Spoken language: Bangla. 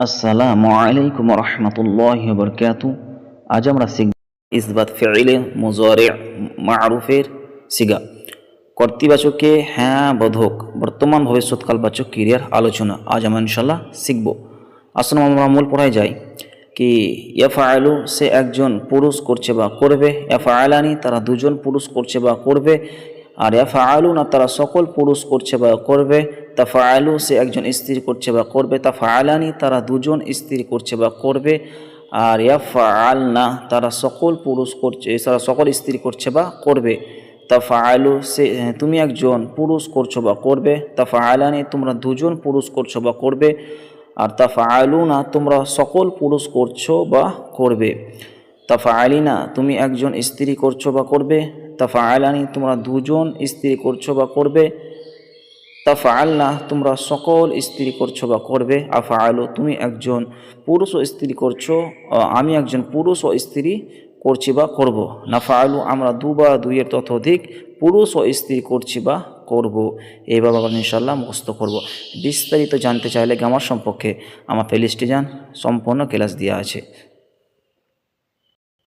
আসসালামু আলাইকুম রহমতুল্লাহি ওয়া বারাকাতু। আজ আমরা শিখব ইসবাত ফি'লে মুজারি' মা'রুফের সিগা। কর্তৃবাচকে হ্যাঁ বোধক বর্তমান ভবিষ্যৎকালবাচক ক্রিয়ার আলোচনা আজ আমরা ইনশাল্লাহ শিখব। আসুন আমরা মূল পড়ায় যাই কি ইয়াফআলু সে একজন পুরুষ করছে বা করবে, ইয়াফআলানি তারা দুজন পুরুষ করছে বা করবে, আর ইয়াফআলুনা তারা সকল পুরুষ করছে বা করবে, তাফআলু সে একজন স্ত্রী করছে বা করবে, তাফআলানি তারা দুজন স্ত্রী করছে বা করবে, আর ইয়াফআলনা তারা সকল পুরুষ করছে, তারা সকল স্ত্রী করছে বা করবে। তাফআলু সে তুমি একজন পুরুষ করছো বা করবে, তাফআলানি তোমরা দুজন পুরুষ করছো বা করবে, আর তাফআলুনা তোমরা সকল পুরুষ করছো বা করবে। তাফআলিনা তুমি একজন স্ত্রী করছো বা করবে, তাফআলানি তোমরা দুজন স্ত্রী করছো বা করবে, তাফআলনা তোমরা সকল স্ত্রী করছো বা করবে। আফআলু তুমি একজন পুরুষ ও স্ত্রী করছো, আমি একজন পুরুষ ও স্ত্রী করছি বা করব। নাফআলু আমরা দু বা দুইয়ের ততোধিক পুরুষ ও স্ত্রী করছি বা করব। এইভাবে আমরা ইনশাআল্লাহ মুখস্থ করব। বিস্তারিত জানতে চাইলে আমার সম্পর্কে আমার প্লেলিস্টে যান, সম্পূর্ণ ক্লাস দেওয়া আছে।